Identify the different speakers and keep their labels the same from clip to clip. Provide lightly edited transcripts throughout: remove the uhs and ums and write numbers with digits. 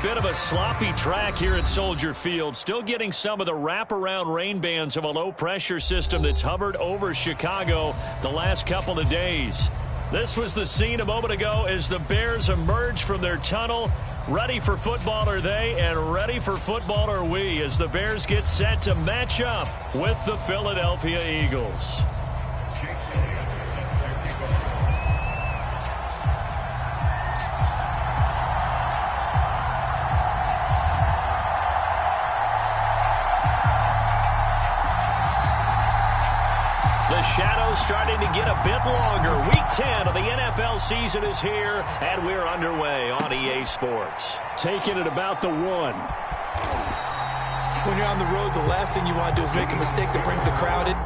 Speaker 1: Bit of a sloppy track here at Soldier Field. Still getting some of the wraparound rain bands of a low-pressure system that's hovered over Chicago the last couple of days. This was the scene a moment ago as the Bears emerge from their tunnel. Ready for football are they, and ready for football are we, as the Bears get set to match up with the Philadelphia Eagles. The shadow's starting to get a bit longer. Week 10 of the NFL season is here, and we're underway on EA Sports.
Speaker 2: Taking it about the 1.
Speaker 3: When you're on the road, the last thing you want to do is make a mistake that brings the crowd in.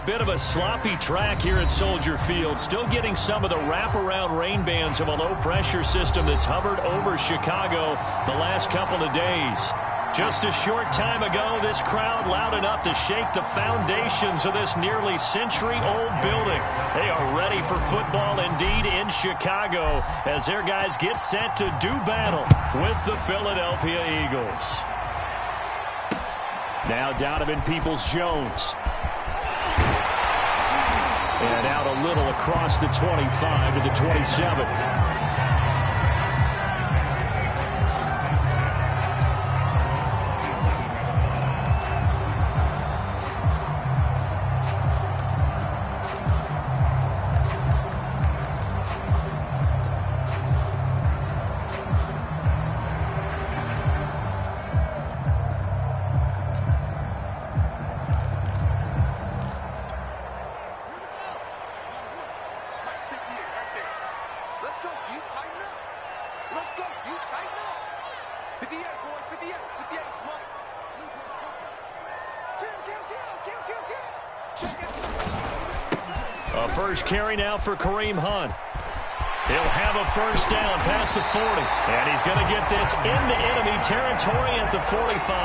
Speaker 1: bit of a sloppy track here at Soldier Field. Still getting some of the wraparound rain bands of a low-pressure system that's hovered over Chicago the last couple of days. Just a short time ago, this crowd loud enough to shake the foundations of this nearly century-old building. They are ready for football indeed in Chicago as their guys get set to do battle with the Philadelphia Eagles. Now Donovan Peoples-Jones. And out a little across the 25 to the 27. A first carry now for Kareem Hunt. He'll have a first down past the 40. And he's going to get this into enemy territory at the 45.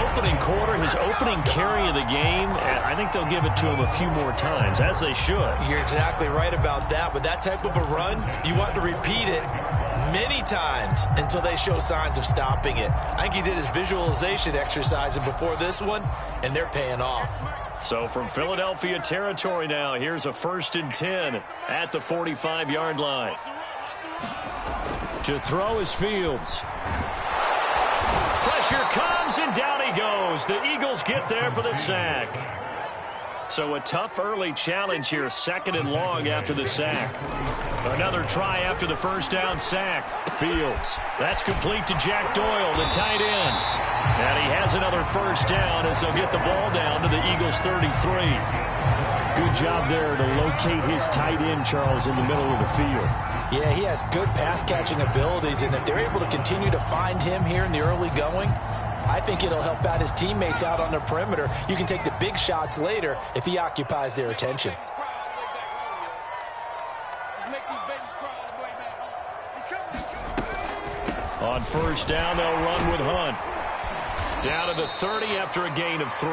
Speaker 1: Opening quarter, his opening carry of the game, I think they'll give it to him a few more times, as they should.
Speaker 3: You're exactly right about that. With that type of a run, you want to repeat it many times until they show signs of stopping it. I think he did his visualization exercise before this one, and they're paying off.
Speaker 1: So from Philadelphia territory now, here's a 1st and 10 at the 45-yard line. To throw is Fields. Pressure comes, and down he goes. The Eagles get there for the sack. So a tough early challenge here, 2nd and long after the sack. Another try after the first down sack. Fields. That's complete to Jack Doyle, the tight end. And he has another first down as they'll get the ball down to the Eagles' 33.
Speaker 2: Good job there to locate his tight end, Charles, in the middle of the field.
Speaker 3: Yeah, he has good pass-catching abilities, and if they're able to continue to find him here in the early going, I think it'll help out his teammates out on the perimeter. You can take the big shots later if he occupies their attention.
Speaker 1: On first down, they'll run with Hunt. Down to the 30 after a gain of 3.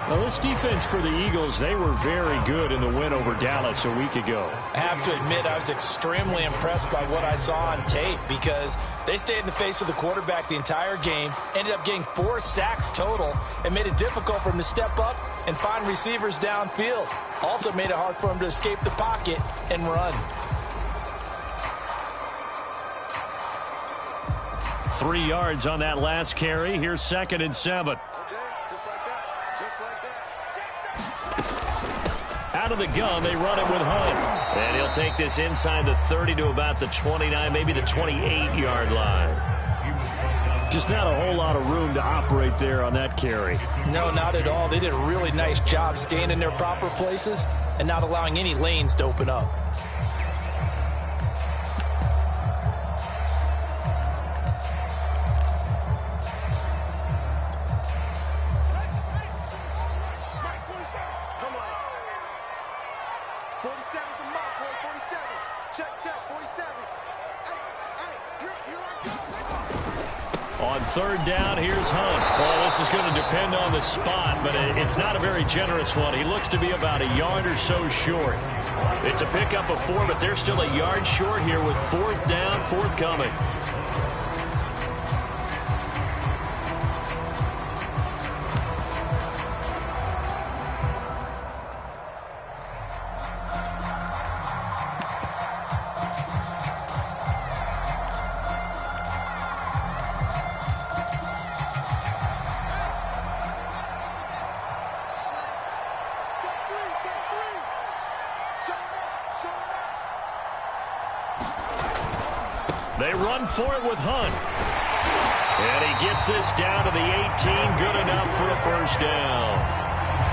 Speaker 2: Now, this defense for the Eagles, they were very good in the win over Dallas a week ago.
Speaker 3: I have to admit, I was extremely impressed by what I saw on tape because they stayed in the face of the quarterback the entire game, ended up getting 4 sacks total, and made it difficult for him to step up and find receivers downfield. Also made it hard for him to escape the pocket and run.
Speaker 1: 3 yards on that last carry. Here's 2nd and 7. Out of the gun, they run it with Hunt. And he'll take this inside the 30 to about the 29, maybe the 28-yard line.
Speaker 2: Just not a whole lot of room to operate there on that carry.
Speaker 3: No, not at all. They did a really nice job staying in their proper places and not allowing any lanes to open up.
Speaker 1: On 3rd down, here's Hunt. Well, this is going to depend on the spot, but it's not a very generous one. He looks to be about a yard or so short. It's a pickup of 4, but they're still a yard short here with 4th down forthcoming. They run for it with Hunt. And he gets this down to the 18. Good enough for a first down.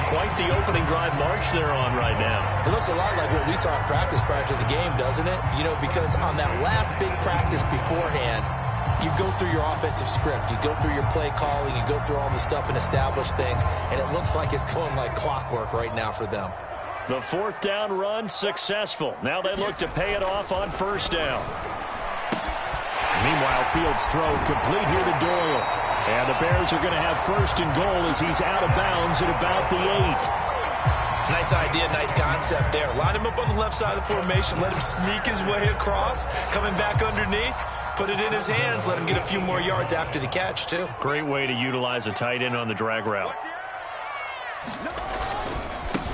Speaker 1: Quite the opening drive march they're on right now.
Speaker 3: It looks a lot like what we saw in practice prior to the game, doesn't it? You know, because on that last big practice beforehand, you go through your offensive script. You go through your play calling. You go through all the stuff and establish things. And it looks like it's going like clockwork right now for them.
Speaker 1: The fourth down run successful. Now they look to pay it off on first down.
Speaker 2: Meanwhile, Fields' throw complete here to Doyle. And the Bears are going to have first and goal as he's out of bounds at about the 8.
Speaker 3: Nice idea, nice concept there. Line him up on the left side of the formation. Let him sneak his way across. Coming back underneath. Put it in his hands. Let him get a few more yards after the catch, too.
Speaker 1: Great way to utilize a tight end on the drag route.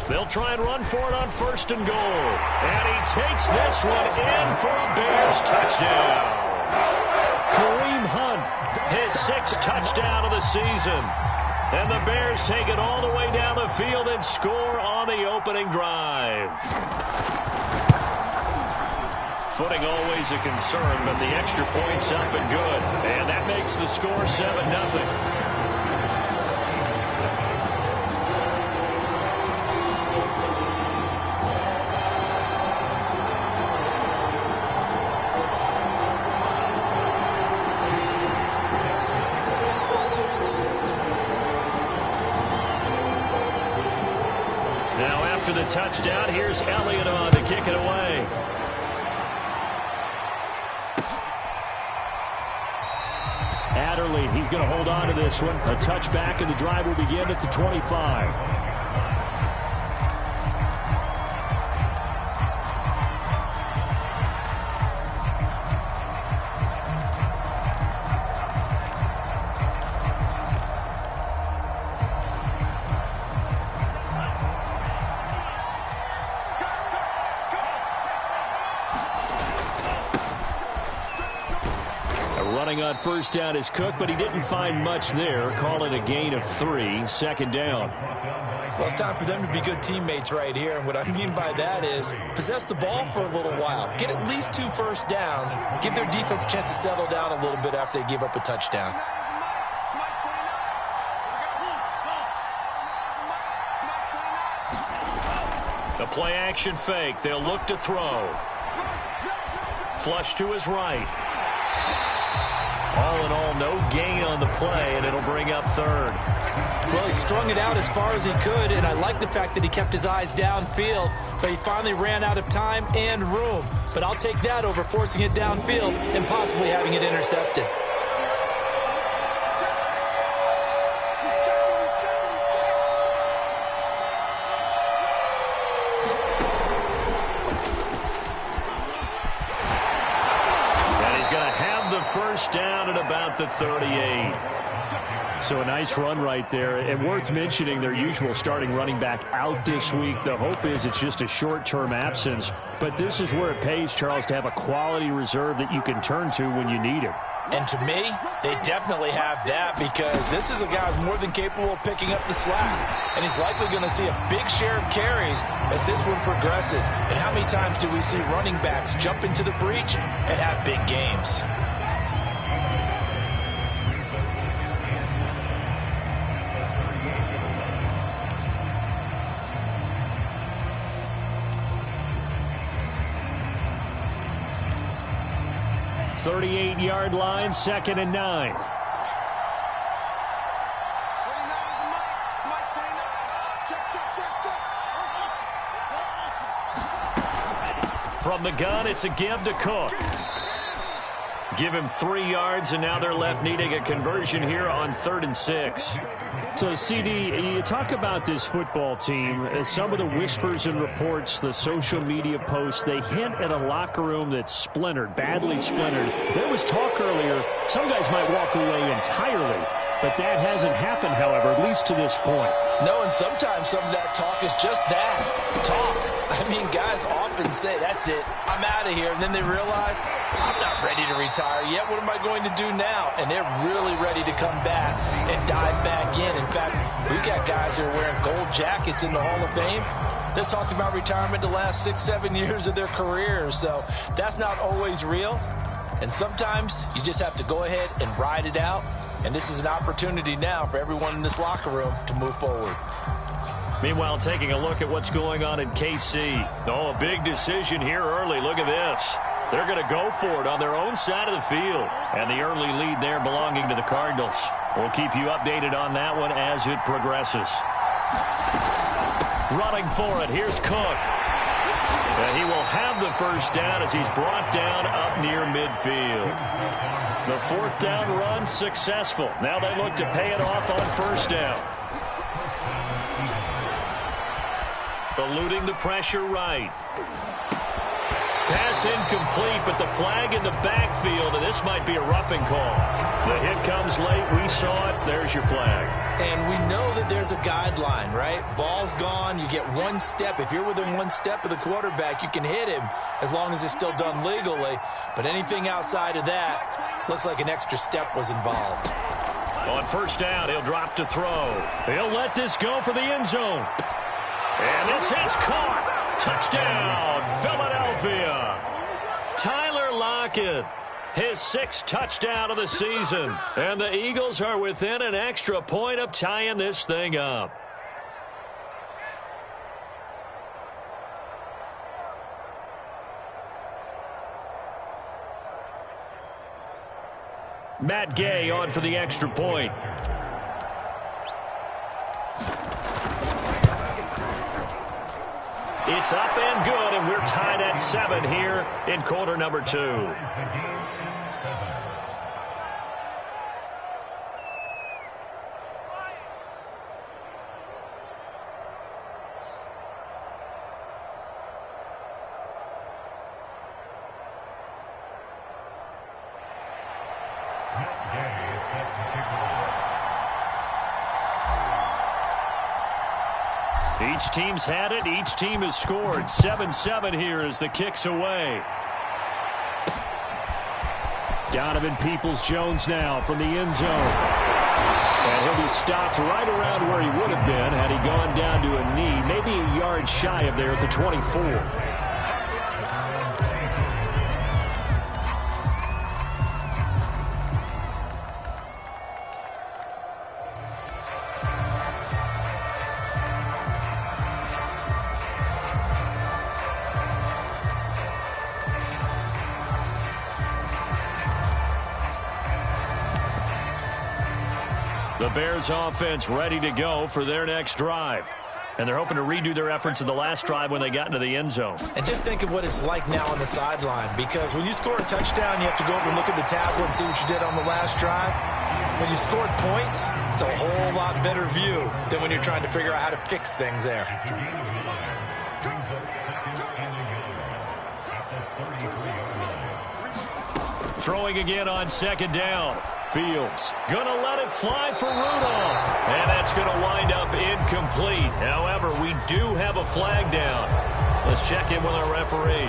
Speaker 1: They'll try and run for it on first and goal. And he takes this one in for a Bears touchdown. Kareem Hunt, his 6th touchdown of the season. And the Bears take it all the way down the field and score on the opening drive. Footing always a concern, but the extra point's up and good. And that makes the score 7-0. After the touchdown, here's Elliott on to kick it away.
Speaker 2: Adderley, he's going to hold on to this one. A touchback, and the drive will begin at the 25. Running on first down is Cook, but he didn't find much there. Call it a gain of 3, second down.
Speaker 3: Well, it's time for them to be good teammates right here. And what I mean by that is possess the ball for a little while. Get at least 2 first downs. Give their defense a chance to settle down a little bit after they give up a touchdown.
Speaker 1: The play action fake. They'll look to throw. Flush to his right. All in all, no gain on the play, and it'll bring up 3rd.
Speaker 3: Well, he strung it out as far as he could, and I like the fact that he kept his eyes downfield, but he finally ran out of time and room. But I'll take that over forcing it downfield and possibly having it intercepted.
Speaker 1: First down at about the 38.
Speaker 2: So a nice run right there, and worth mentioning their usual starting running back out this week. The hope is it's just a short-term absence, but this is where it pays, Charles, to have a quality reserve that you can turn to when you need it.
Speaker 3: And to me, they definitely have that, because this is a guy who's more than capable of picking up the slack. And he's likely going to see a big share of carries as this one progresses. And how many times do we see running backs jump into the breach and have big games?
Speaker 2: .38-yard line, 2nd and 9.
Speaker 1: From the gun, it's a give to Cook. Give him 3 yards, and now they're left needing a conversion here on 3rd and 6.
Speaker 2: So, CD, you talk about this football team, some of the whispers and reports, the social media posts, they hint at a locker room that's splintered, badly splintered. There was talk earlier, some guys might walk away entirely, but that hasn't happened, however, at least to this point.
Speaker 3: No, and sometimes some of that talk is just that, talk. I mean, guys often say, that's it, I'm out of here, and then they realize, I'm not ready to retire yet. What am I going to do now? And they're really ready to come back and dive back in. In fact, we got guys who are wearing gold jackets in the Hall of Fame. They talked about retirement the last 6-7 years of their careers. So that's not always real. And sometimes you just have to go ahead and ride it out. And this is an opportunity now for everyone in this locker room to move forward.
Speaker 1: Meanwhile, taking a look at what's going on in KC. Oh, a big decision here early. Look at this. They're going to go for it on their own side of the field. And the early lead there belonging to the Cardinals. We'll keep you updated on that one as it progresses. Running for it, here's Cook. And he will have the first down as he's brought down up near midfield. The fourth down run successful. Now they look to pay it off on first down. Eluding the pressure right. Pass incomplete, but the flag in the backfield, and this might be a roughing call. The hit comes late. We saw it. There's your flag.
Speaker 3: And we know that there's a guideline, right? Ball's gone. You get one step. If you're within one step of the quarterback, you can hit him as long as it's still done legally. But anything outside of that looks like an extra step was involved.
Speaker 1: On first down, he'll drop to throw. He'll let this go for the end zone. And this is caught. Touchdown, Philadelphia. Tyler Lockett, his 6th touchdown of the season. And the Eagles are within an extra point of tying this thing up. Matt Gay on for the extra point. It's up and good, and we're tied at 7 here in quarter number 2. Each team's had it. Each team has scored. 7-7 here as the kick's away.
Speaker 2: Donovan Peoples-Jones now from the end zone. And he'll be stopped right around where he would have been had he gone down to a knee, maybe a yard shy of there at the 24.
Speaker 1: The Bears offense ready to go for their next drive. And they're hoping to redo their efforts in the last drive when they got into the end zone.
Speaker 3: And just think of what it's like now on the sideline, because when you score a touchdown, you have to go over and look at the tablet and see what you did on the last drive. When you scored points, it's a whole lot better view than when you're trying to figure out how to fix things there.
Speaker 1: Throwing again on second down. Fields gonna let it fly for Rudolph. And that's gonna wind up incomplete. However, we do have a flag down. Let's check in with our referee.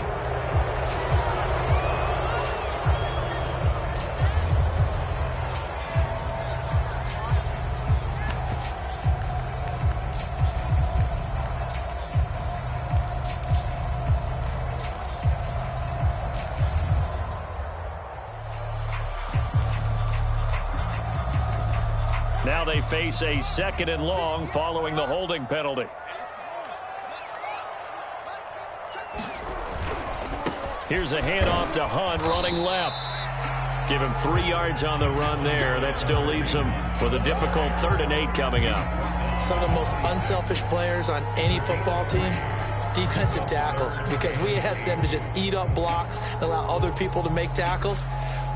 Speaker 1: Now they face a 2nd and long following the holding penalty. Here's a handoff to Hunt running left. Give him 3 yards on the run there. That still leaves him with a difficult 3rd and 8 coming up.
Speaker 3: Some of the most unselfish players on any football team, defensive tackles, because we ask them to just eat up blocks and allow other people to make tackles.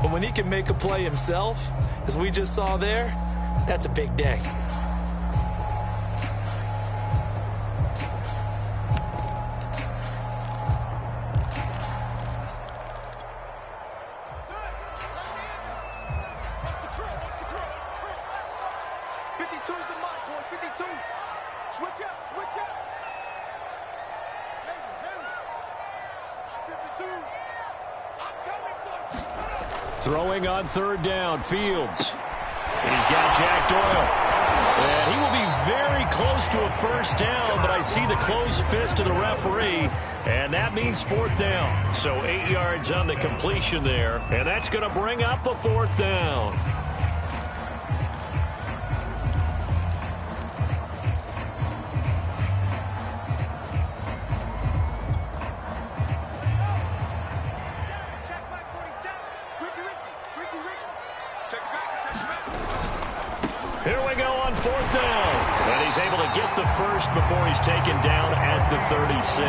Speaker 3: But when he can make a play himself, as we just saw there, that's a big day.
Speaker 2: Throwing on 3rd down, Fields. He's got Jack Doyle. And he will be very close to a first down, but I see the closed fist of the referee, and that means 4th down.
Speaker 1: So 8 yards on the completion there, and that's going to bring up a 4th down. Here we go on 4th down. And he's able to get the first before he's taken down at the 36.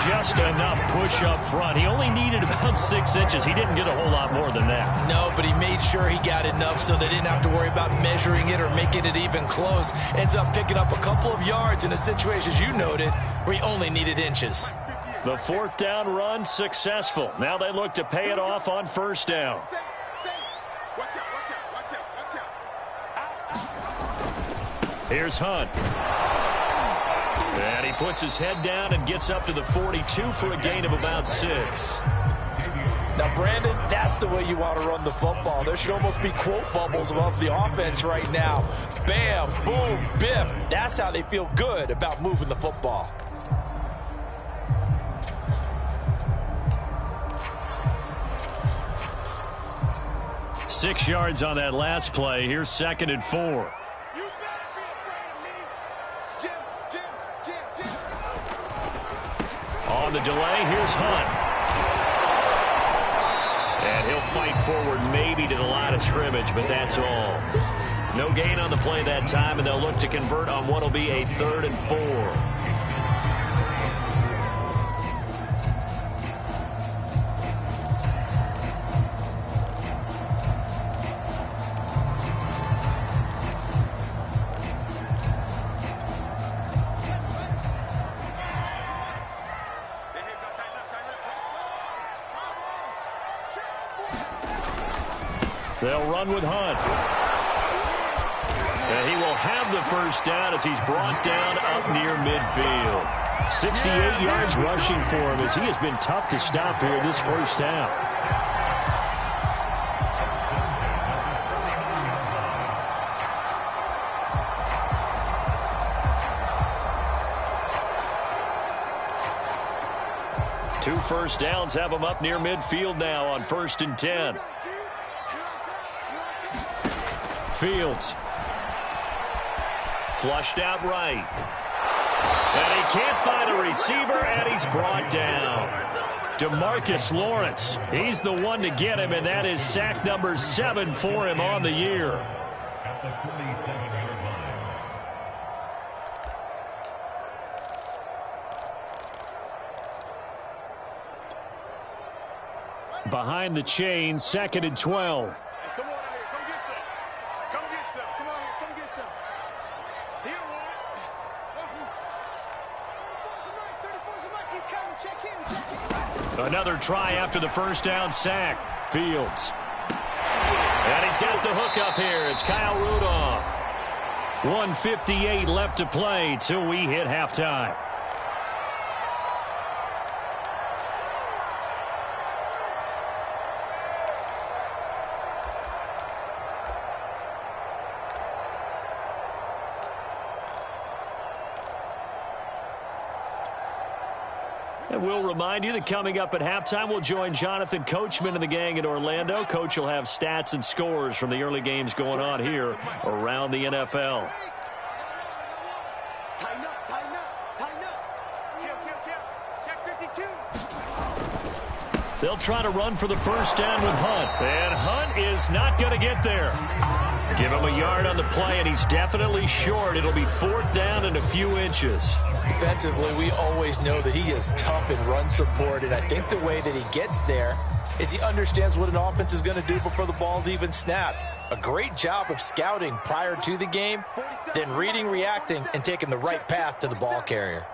Speaker 1: Just enough push up front. He only needed about 6 inches. He didn't get a whole lot more than that.
Speaker 3: No, but he made sure he got enough so they didn't have to worry about measuring it or making it even close. Ends up picking up a couple of yards in a situation, as you noted, where he only needed inches.
Speaker 1: The 4th down run successful. Now they look to pay it off on 1st down. Here's Hunt. And he puts his head down and gets up to the 42 for a gain of about 6.
Speaker 3: Now, Brandon, that's the way you want to run the football. There should almost be quote bubbles above the offense right now. Bam, boom, biff. That's how they feel good about moving the football.
Speaker 1: Six yards on that last play. Here's 2nd and 4. On the delay, here's Hunt. And he'll fight forward maybe to the line of scrimmage, but that's all. No gain on the play that time, and they'll look to convert on what will be a 3rd and 4. They'll run with Hunt. And he will have the first down as he's brought down up near midfield. 68 yards rushing for him as he has been tough to stop here this first half. Two first downs have him up near midfield now on 1st and 10. Fields. Flushed out right. And he can't find a receiver, and he's brought down. DeMarcus Lawrence. He's the one to get him, and that is sack number 7 for him on the year. Behind the chain, 2nd and 12. Another try after the first down sack. Fields. And he's got the hook up here. It's Kyle Rudolph. 1:58 left to play till we hit halftime. And we'll remind you that coming up at halftime, we'll join Jonathan Coachman and the gang in Orlando. Coach will have stats and scores from the early games going on here around the NFL.
Speaker 4: Tighten up, tighten up, tighten up. Kill. Check 52.
Speaker 1: They'll try to run for the first down with Hunt. And Hunt is not going to get there. Give him a yard on the play, and he's definitely short. It'll be 4th down and a few inches.
Speaker 3: Defensively, we always know that he is tough in run support, and I think the way that he gets there is he understands what an offense is going to do before the ball's even snapped. A great job of scouting prior to the game, then reading, reacting, and taking the right path to the ball carrier.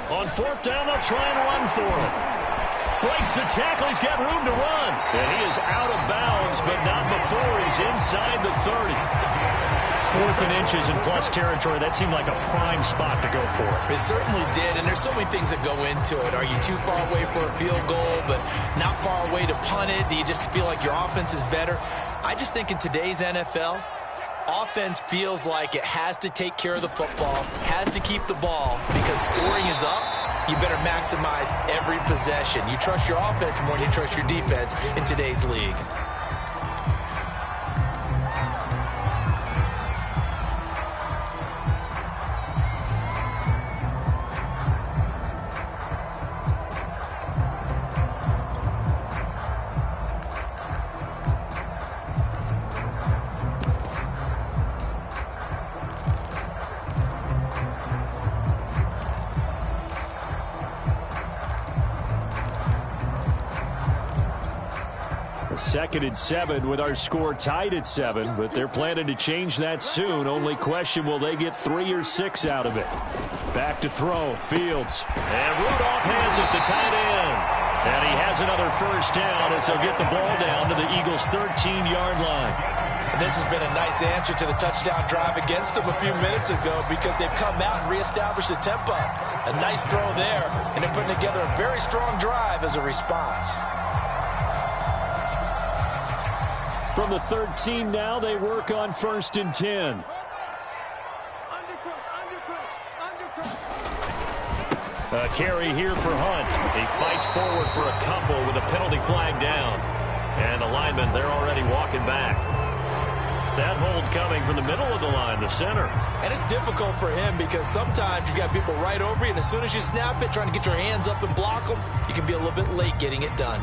Speaker 1: On 4th down, they'll try and run for it. Breaks the tackle. He's got room to run. And he is out of bounds, but not before he's inside the 30. 4th and inches in plus territory. That seemed like a prime spot to go for.
Speaker 3: It certainly did, and there's so many things that go into it. Are you too far away for a field goal, but not far away to punt it? Do you just feel like your offense is better? I just think in today's NFL, offense feels like it has to take care of the football, has to keep the ball, because scoring is up. You better maximize every possession. You trust your offense more than you trust your defense in today's league.
Speaker 2: 2nd and 7 with our score tied at 7, but they're planning to change that soon. Only question, will they get 3 or 6 out of it? Back to throw, Fields.
Speaker 1: And Rudolph has it, the tight end. And he has another first down as they'll get the ball down to the Eagles' 13-yard line.
Speaker 3: And this has been a nice answer to the touchdown drive against them a few minutes ago because they've come out and reestablished the tempo. A nice throw there, and they're putting together a very strong drive as a response.
Speaker 2: From the 13 now, they work on 1st and 10.
Speaker 1: A carry here for Hunt. He fights forward for a couple with a penalty flag down. And the linemen, they're already walking back. That hold coming from the middle of the line, the center.
Speaker 3: And it's difficult for him because sometimes you've got people right over you, and as soon as you snap it, trying to get your hands up and block them, you can be a little bit late getting it done.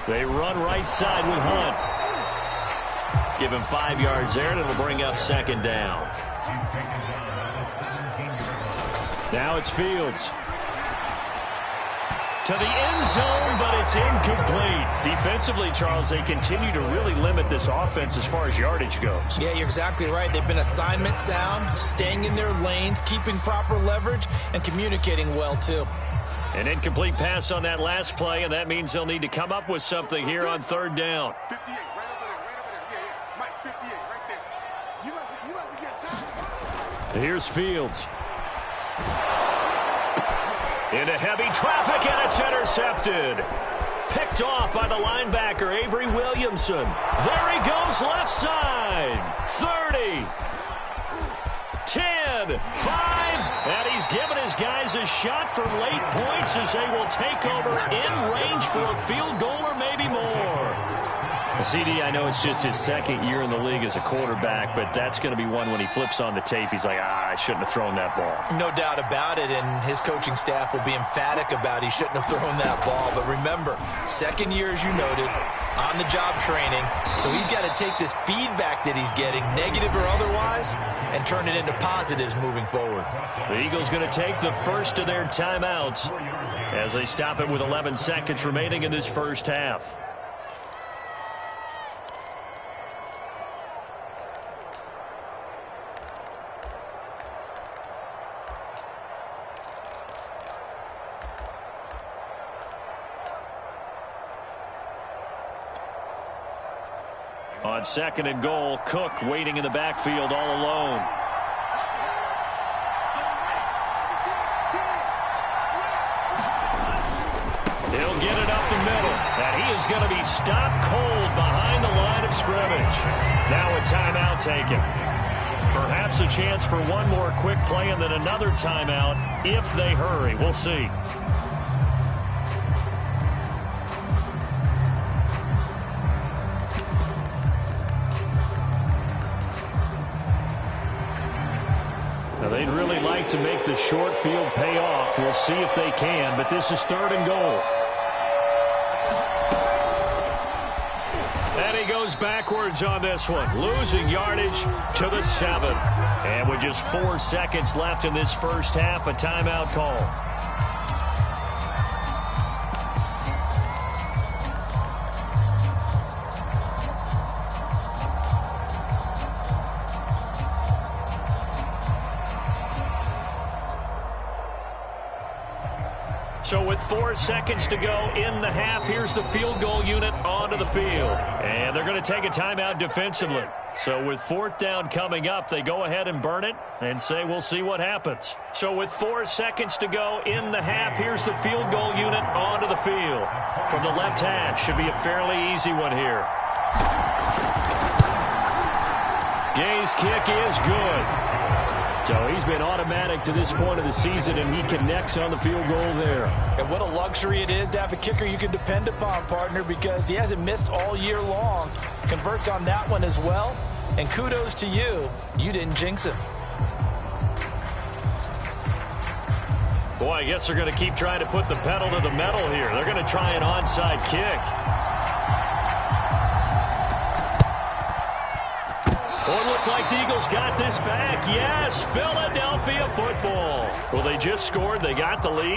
Speaker 1: They run right side with Hunt. Give him 5 yards there, and it'll bring up 2nd down.
Speaker 2: Now it's Fields.
Speaker 1: To the end zone, but it's incomplete. Defensively, Charles, they continue to really limit this offense as far as yardage goes.
Speaker 3: Yeah, you're exactly right. They've been assignment sound, staying in their lanes, keeping proper leverage, and communicating well, too.
Speaker 1: An incomplete pass on that last play, and that means they'll need to come up with something here on 3rd down.
Speaker 4: 58, right over there, yeah. Mike, 58, right there. You must be getting tired.
Speaker 2: Here's Fields.
Speaker 1: Into heavy traffic, and it's intercepted. Picked off by the linebacker, Avery Williamson. There he goes, left side. 30. 10, 5, and he's given his guys a shot for late points as they will take over in range for a field goal or maybe more.
Speaker 2: CD, I know it's just his 2nd year in the league as a quarterback, but that's going to be one when he flips on the tape. He's like, I shouldn't have thrown that ball.
Speaker 3: No doubt about it, and his coaching staff will be emphatic about he shouldn't have thrown that ball. But remember, 2nd year, as you noted, on-the-job training. So he's got to take this feedback that he's getting, negative or otherwise, and turn it into positives moving forward.
Speaker 1: The Eagles going to take the first of their timeouts as they stop it with 11 seconds remaining in this first half. On 2nd and goal, Cook waiting in the backfield all alone. He'll get it up the middle, and he is going to be stopped cold behind the line of scrimmage. Now a timeout taken. Perhaps a chance for one more quick play and then another timeout if they hurry. We'll see.
Speaker 2: They'd really like to make the short field pay off. We'll see if they can, but this is 3rd and goal.
Speaker 1: And he goes backwards on this one, losing yardage to the 7. And with just 4 seconds left in this first half, a timeout call. So with 4 seconds to go in the half, here's the field goal unit onto the field. And they're going to take a timeout defensively. So with 4th down coming up, they go ahead and burn it and say we'll see what happens. So with 4 seconds to go in the half, here's the field goal unit onto the field. From the left hash, should be a fairly easy one here. Gay's kick is good. So he's been automatic to this point of the season, and he connects on the field goal there.
Speaker 3: And what a luxury it is to have a kicker you can depend upon, partner, because he hasn't missed all year long. Converts on that one as well. And kudos to you. You didn't jinx him.
Speaker 1: Boy, I guess they're going to keep trying to put the pedal to the metal here. They're going to try an onside kick. Oh, it looked like the Eagles got this back. Yes, Philadelphia football. Well, they just scored. They got the lead.